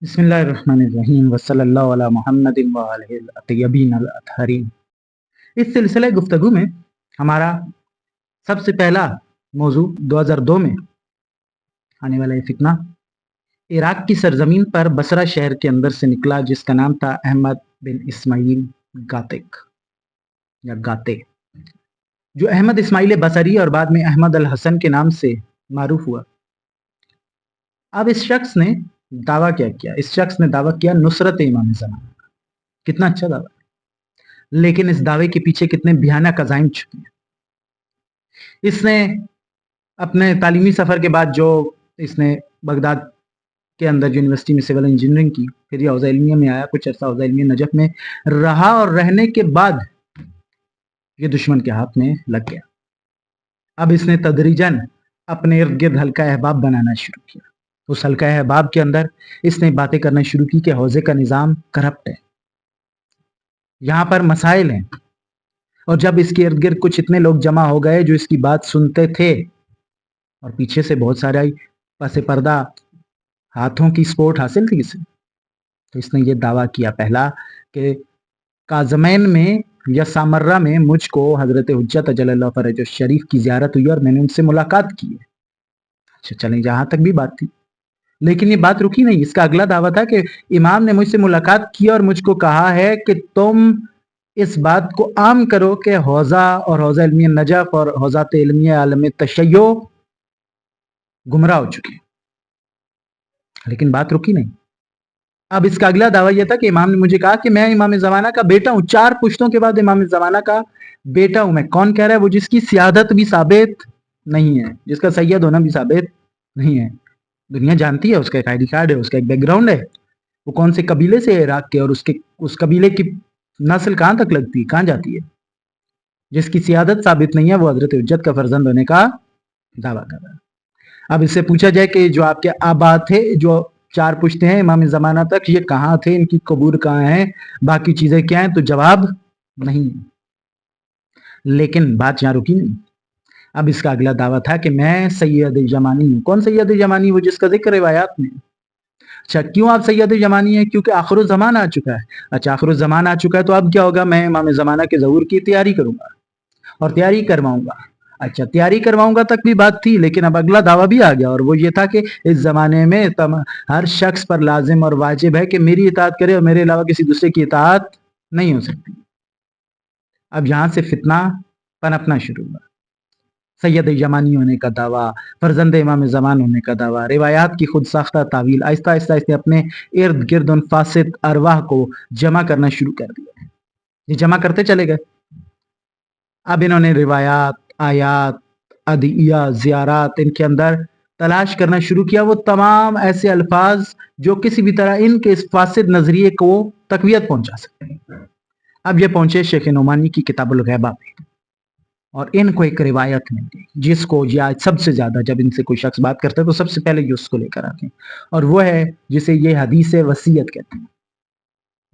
बिस्मिल्लाहिर्रहमानिर्रहीम वसल्लल्लाहु अला मुहम्मदिन व आलिहिल अतय्यबीन अल अतहरीन। इस सिलसिले गुफ्तगू में हमारा सबसे पहला मौजू 2002 में आने वाला ये फितना इराक की सरजमीन पर बसरा शहर के अंदर से निकला, जिसका नाम था अहमद बिन इस्माइल गातिक या गाते, जो अहमद इस्माइल बसरी और बाद में अहमद अल हसन के नाम से मारूफ हुआ। अब इस शख्स ने दावा क्या किया? इस शख्स ने दावा किया नुसरत इमाम ज़माना का। कितना अच्छा दावा, लेकिन इस दावे के पीछे कितने भयानक अज़ाइम छुपे हैं। इसने अपने तालीमी सफ़र के बाद जो इसने बगदाद के अंदर यूनिवर्सिटी में सिविल इंजीनियरिंग की, फिर ये हौज़ा इल्मिया में आया, कुछ अर्सा हौज़ा इल्मिया नजफ़ में रहा और रहने के बाद ये दुश्मन के हाथ में लग गया। अब इसने तदरीजन अपने इर्द गिर्द हल्का अहबाब बनाना शुरू किया। उस हल्का अहबाब के अंदर इसने बातें करना शुरू की कि हौज़े का निज़ाम करप्ट है, यहाँ पर मसाइल हैं। और जब इसके इर्द गिर्द कुछ इतने लोग जमा हो गए जो इसकी बात सुनते थे और पीछे से बहुत सारे पसे पर्दा हाथों की सपोर्ट हासिल थी इसे, तो इसने ये दावा किया पहला कि काज़मैन में या सामर्रा में मुझको हज़रत हुज्जत अजलल्लाहु फ़रजहु शरीफ की ज़ियारत हुई और मैंने उनसे मुलाकात की है। अच्छा चलें, जहाँ तक भी बात थी, लेकिन ये बात रुकी नहीं। इसका अगला दावा था कि इमाम ने मुझसे मुलाकात की और मुझको कहा है कि तुम इस बात को आम करो कि हौज़ा और हौज़ा इल्मिया नजफ़ और हौज़ात इल्मिया आलम तशय्यो गुमराह हो चुके हैं। लेकिन बात रुकी नहीं। अब इसका अगला दावा यह था कि इमाम ने मुझे कहा कि मैं इमाम ज़माना का बेटा हूँ, 4 पुश्तों के बाद इमाम ज़माना का बेटा हूँ मैं। कौन कह रहा है? वो जिसकी सियादत भी साबित नहीं है, जिसका सैयद होना भी साबित नहीं है। दुनिया जानती है, उसका एक आईडी कार्ड है, उसका एक बैकग्राउंड है, वो कौन से कबीले से है इराक के, और उस कबीले की नस्ल कहाँ तक लगती है, कहाँ जाती है। जिसकी सियादत साबित नहीं है वो हजरत हुज्जत का फर्जंद होने का दावा कर रहा है। अब इससे पूछा जाए कि जो आपके आबा थे, जो 4 पुश्ते हैं इमाम ज़माना तक, ये कहाँ थे, इनकी कबूर कहाँ है, बाकी चीजें क्या हैं, तो जवाब नहीं है। लेकिन बात यहाँ रुकी नहीं। अब इसका अगला दावा था कि मैं सैयद जमानी हूँ। कौन सैयद जमानी? वो जिसका जिक्र रिवायात में। अच्छा, क्यों आप सैयद जमानी है? क्योंकि आखिर ज़मान आ चुका है। अच्छा, आखिर ज़मान आ चुका है तो अब क्या होगा? मैं इमाम ज़माना के ज़हूर की तैयारी करूंगा और तैयारी करवाऊंगा। अच्छा, तैयारी करवाऊंगा तक भी बात थी, लेकिन अब अगला दावा भी आ गया, और वो ये था कि इस ज़माने में हर शख्स पर लाजिम और वाजिब है कि मेरी इताअत करे और मेरे अलावा किसी दूसरे की इताअत नहीं हो सकती। अब यहाँ से फितना पनपना शुरू हुआ। सैयद जमानी होने का दावा, फर्जंद इमाम ज़मान होने का दावा, रिवायात की खुद साख्ता तावील, आहिस्ता आहिस्ता इसने अपने इर्द गिर्द उन फासिद अरवाह को जमा करना शुरू कर दिया। ये जमा करते चले गए। अब इन्होंने रिवायात, आयात, अदिया, ज़ियारात, इनके अंदर तलाश करना शुरू किया वो तमाम ऐसे अल्फाज जो किसी भी तरह इनके इस फासिद नजरिए को तकवीयत पहुंचा सकते हैं। अब ये पहुंचे शेख नोमानी की किताबुल गैबा में, और इनको एक रिवायत मिल गई जिसको या सबसे ज्यादा जब इनसे कोई शख्स बात करता है तो सबसे पहले ये उसको लेकर आते हैं, और वो है जिसे ये हदीस वसीयत कहते हैं।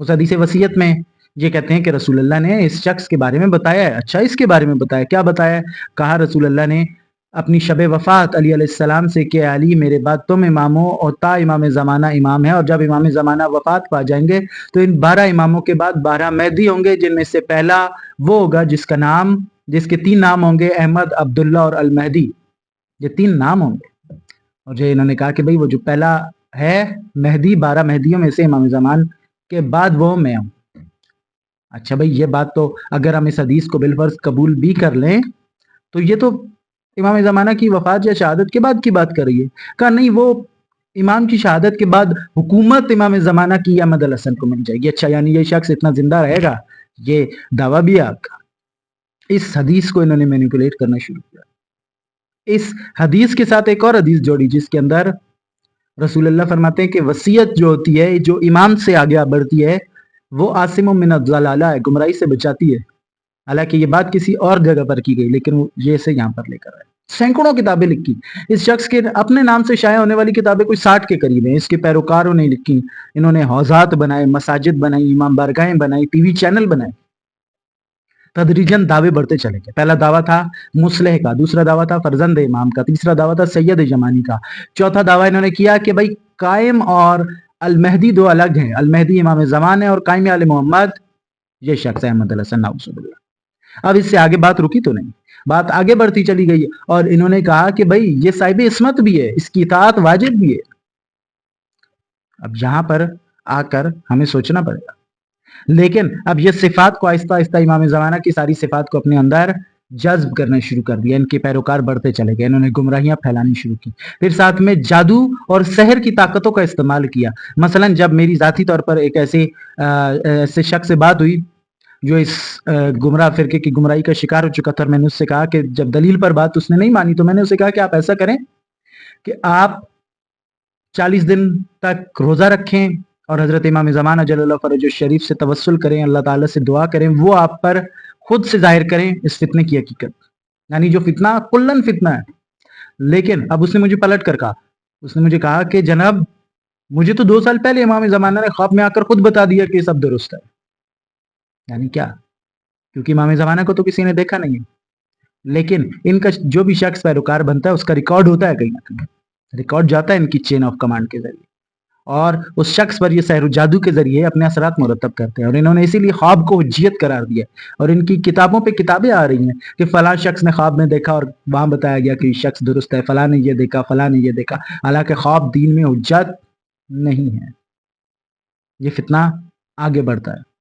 उस हदीस वसीयत में ये कहते हैं कि रसूलुल्लाह ने इस शख्स के बारे में बताया है। अच्छा, इसके बारे में बताया? क्या बताया? कहा रसूलुल्लाह ने अपनी शब वफ़ात अली अलैहिस्सलाम से कि अली मेरे बाद तुम इमाम हो और ता इमाम ज़माना इमाम है, और जब इमाम ज़माना वफ़ात पा जाएंगे तो इन 12 इमामों के बाद 12 मेहदी होंगे, जिनमें से पहला वो होगा जिसके 3 नाम होंगे, अहमद, अब्दुल्ला और अल महदी। ये 3 नाम होंगे। और जो इन्होंने कहा कि भाई वो जो पहला है मेहदी, 12 मेहदियों में से इमाम ज़मान के बाद वो मैं हूँ। अच्छा भाई, ये बात तो अगर हम इस हदीस को बिलफर्ज कबूल भी कर लें तो ये तो इमाम ज़माना की वफ़ात या शहादत के बाद की बात कर रही है। कहा नहीं, वो इमाम की शहादत के बाद हुकूमत इमाम ज़माना की अहमद अल हसन को मिल जाएगी। अच्छा, यानी ये शख्स इतना जिंदा रहेगा? ये दावा भी है आपका। इस हदीस को इन्होंने मैनिपुलेट करना शुरू किया। इस हदीस के साथ एक और हदीस जोड़ी जिसके अंदर रसूलुल्लाह फरमाते हैं कि वसीयत जो होती है, जो इमाम से आगे बढ़ती है, वो आसिम मिन ज़लाला है, गुमराही से बचाती है। हालांकि ये बात किसी और जगह पर की गई, लेकिन ये से यहाँ पर लेकर आए। सैकड़ों किताबें लिखी इस शख्स के अपने नाम से शाया होने वाली किताबें कोई 60 के करीब हैं। इसके पैरोकारों ने लिखी, इन्होंने हौजात बनाए, मसाजिद बनाई, इमाम बारगाहें बनाई, टीवी चैनल बनाए। तदरीजन दावे बढ़ते चले गए। पहला दावा था मुसलह का, दूसरा दावा था फर्जंद इमाम का, तीसरा दावा था सैयद जमानी का, चौथा दावा इन्होंने किया कि भाई कायम और المہدی دو الگ ہیں، المہدی امام زمان ہے اور قائم آل محمد یہ شخص ہے احمد الحسن نعوذ باللہ۔ اب اس سے آگے بات رکی تو نہیں، بات آگے بڑھتی چلی گئی اور انہوں نے کہا کہ بھائی یہ صاحب عصمت بھی ہے، اس کی اطاعت واجب بھی ہے۔ اب یہاں پر آ کر ہمیں سوچنا پڑے گا، لیکن اب یہ صفات کو آہستہ آہستہ امام زمانہ کی ساری صفات کو اپنے اندر جذب کرنا شروع کر دیا، ان کے پیروکار بڑھتے چلے گئے، انہوں نے گمراہیاں پھیلانی شروع کی، پھر ساتھ میں جادو اور سحر کی طاقتوں کا استعمال کیا۔ مثلا جب میری ذاتی طور پر ایک ایسے شخص سے بات ہوئی جو اس گمراہ فرقے کی گمراہی کا شکار ہو چکا تھا، اور میں نے اس سے کہا کہ جب دلیل پر بات اس نے نہیں مانی تو میں نے اسے کہا کہ آپ ایسا کریں کہ آپ 40 دن تک روزہ رکھیں اور حضرت امام زمانہ جل اللہ فرج الشریف سے توسل کریں، اللہ تعالیٰ سے دعا کریں، وہ آپ پر خود سے ظاہر کریں اس فتنے کی حقیقت، یعنی جو فتنہ کلن فتنہ ہے۔ لیکن اب اس نے مجھے پلٹ کر کہا، اس نے مجھے کہا کہ جناب مجھے تو 2 سال پہلے امام زمانہ نے خواب میں آ کر خود بتا دیا کہ یہ سب درست ہے۔ یعنی کیا؟ کیونکہ امام زمانہ کو تو کسی نے دیکھا نہیں ہے، لیکن ان کا جو بھی شخص پیروکار بنتا ہے اس کا ریکارڈ ہوتا ہے، کہیں نہ کہیں ریکارڈ جاتا ہے ان کی چین آف کمانڈ کے ذریعے، اور اس شخص پر یہ سحر و جادو کے ذریعے اپنے اثرات مرتب کرتے ہیں، اور انہوں نے اسی لیے خواب کو حجیت قرار دیا، اور ان کی کتابوں پہ کتابیں آ رہی ہیں کہ فلاں شخص نے خواب میں دیکھا اور وہاں بتایا گیا کہ یہ شخص درست ہے، فلاں نے یہ دیکھا، فلاں نے یہ دیکھا، حالانکہ خواب دین میں حجت نہیں ہے۔ یہ فتنہ آگے بڑھتا ہے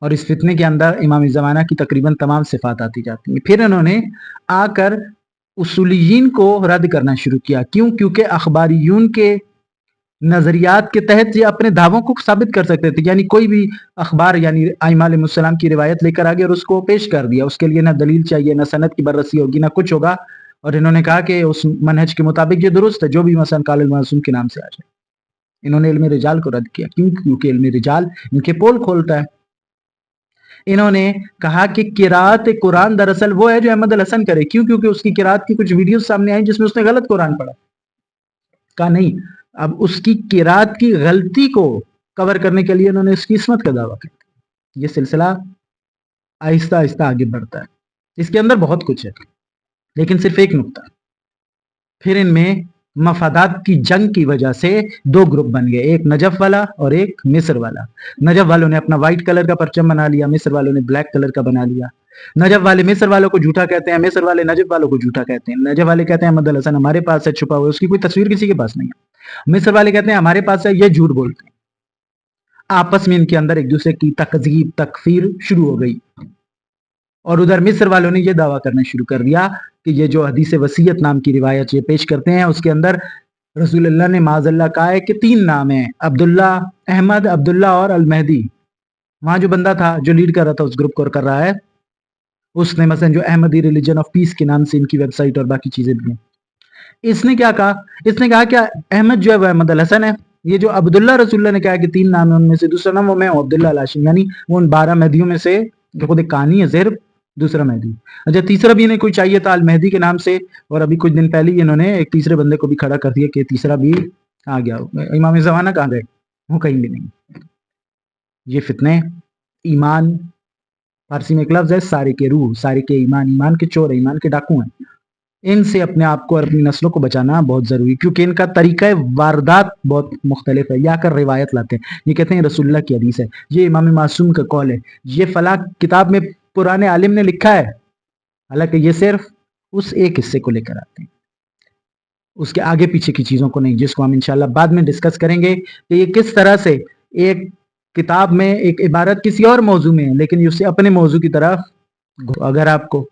اور اس فتنے کے اندر امام زمانہ کی تقریباً تمام صفات آتی جاتی ہیں۔ پھر انہوں نے آ کر اصولیین کو رد کرنا شروع کیا، کیونکہ اخباریون کے نظریات کے تحت یہ اپنے دعووں کو ثابت کر سکتے تھے، یعنی کوئی بھی اخبار یعنی ائمہ علیہ السلام کی روایت لے کر آگے اور اس کو پیش کر دیا، اس کے لیے نہ دلیل چاہیے، نہ سند کی بررسی ہوگی، نہ کچھ ہوگا، اور انہوں نے کہا کہ اس منہج کے مطابق یہ درست ہے، جو بھی مثلا قال المعصوم کے نام سے آ جائے۔ انہوں نے علم رجال کو رد کیا، کیونکہ علم رجال ان کے پول کھولتا ہے۔ انہوں نے کہا کہ قرات قرآن دراصل وہ ہے جو احمد الحسن کرے، کیونکہ اس کی قرات کی کچھ ویڈیوز سامنے آئیں جس میں اس نے غلط قرآن پڑھا۔ کہا نہیں، اب اس کی قرات کی غلطی کو کور کرنے کے لیے انہوں نے اس کی عصمت کا دعویٰ کیا۔ یہ سلسلہ آہستہ آہستہ آگے بڑھتا ہے، اس کے اندر بہت کچھ ہے، لیکن صرف ایک نقطہ، پھر ان میں مفادات کی جنگ کی وجہ سے 2 گروپ بن گئے، ایک نجف والا اور ایک مصر والا۔ نجف والوں نے اپنا وائٹ کلر کا پرچم بنا لیا، مصر والوں نے بلیک کلر کا بنا لیا۔ نجف والے مصر والوں کو جھوٹا کہتے ہیں، مصر والے نجف والوں کو جھوٹا کہتے ہیں۔ نجف والے کہتے ہیں احمد الحسن ہمارے پاس ہے چھپا ہوا، اس کی کوئی تصویر کسی کے پاس نہیں ہے۔ مصر والے کہتے ہیں ہمارے پاس ہے، یہ جھوٹ بولتے ہیں۔ آپس میں ان کے اندر ایک دوسرے کی تکذیب تکفیر شروع ہو گئی، اور ادھر مصر والوں نے یہ دعویٰ کرنا شروع کر دیا کہ یہ جو حدیث وصیت نام کی روایت یہ پیش کرتے ہیں اس کے اندر رسول اللہ نے معاذ اللہ کہا ہے کہ 3 نام ہیں، عبداللہ، احمد عبداللہ اور المہدی۔ وہاں جو بندہ تھا جو لیڈ کر رہا تھا اس گروپ کو کر رہا ہے، اس نے مثلا جو احمدی ریلیجن آف پیس کے نام سے ان کی ویب سائٹ اور باقی چیزیں بھی ہیں، اس نے کیا کہا؟ اس نے کہا کہ احمد جو ہے وہ احمد الحسن ہے، یہ جو عبداللہ رسول اللہ نے کہا کہ 3 نام ہے ان میں سے دوسرا نام وہ میں ہوں عبداللہ الہاشمی، یعنی وہ ان 12 مہدیوں میں سے جو خود ایک کہانی ہے زہر دوسرا مہدی۔ اچھا تیسرا بھی انہیں کوئی چاہیے تھا المہدی کے نام سے، اور ابھی کچھ دن پہلے ہی انہوں نے ایک تیسرے بندے کو بھی کھڑا کر دیا کہ تیسرا بھی آ گیا۔ امام زمانہ کہاں گئے؟ وہ کہیں بھی نہیں۔ یہ فتنے ایمان، فارسی میں ایک لفظ ہے سارے کے روح، سارے کے ایمان، ایمان کے چور ہیں، ایمان کے ڈاکو ہیں۔ ان سے اپنے آپ کو اور اپنی نسلوں کو بچانا بہت ضروری، کیونکہ ان کا طریقہ واردات بہت مختلف ہے۔ یا کر روایت لاتے ہیں، یہ کہتے ہیں رسول اللہ کی حدیث ہے، یہ امام معصوم کا قول ہے، یہ فلاں کتاب میں پرانے عالم نے لکھا ہے، حالانکہ یہ صرف اس ایک حصے کو لے کر آتے ہیں، اس کے آگے پیچھے کی چیزوں کو نہیں، جس کو ہم انشاءاللہ بعد میں ڈسکس کریں گے کہ یہ کس طرح سے ایک کتاب میں ایک عبارت کسی اور موضوع میں ہے لیکن اسے اپنے موضوع کی طرف۔ اگر آپ کو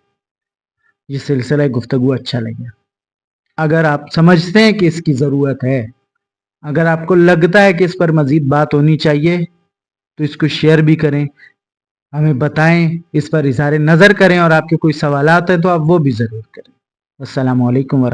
یہ سلسلہ گفتگو اچھا لگے، اگر آپ سمجھتے ہیں کہ اس کی ضرورت ہے، اگر آپ کو لگتا ہے کہ اس پر مزید بات ہونی چاہیے تو اس کو شیئر بھی کریں، ہمیں بتائیں، اس پر اظہار نظر کریں، اور آپ کے کوئی سوالات ہیں تو آپ وہ بھی ضرور کریں۔ السلام علیکم ورحمۃ اللہ۔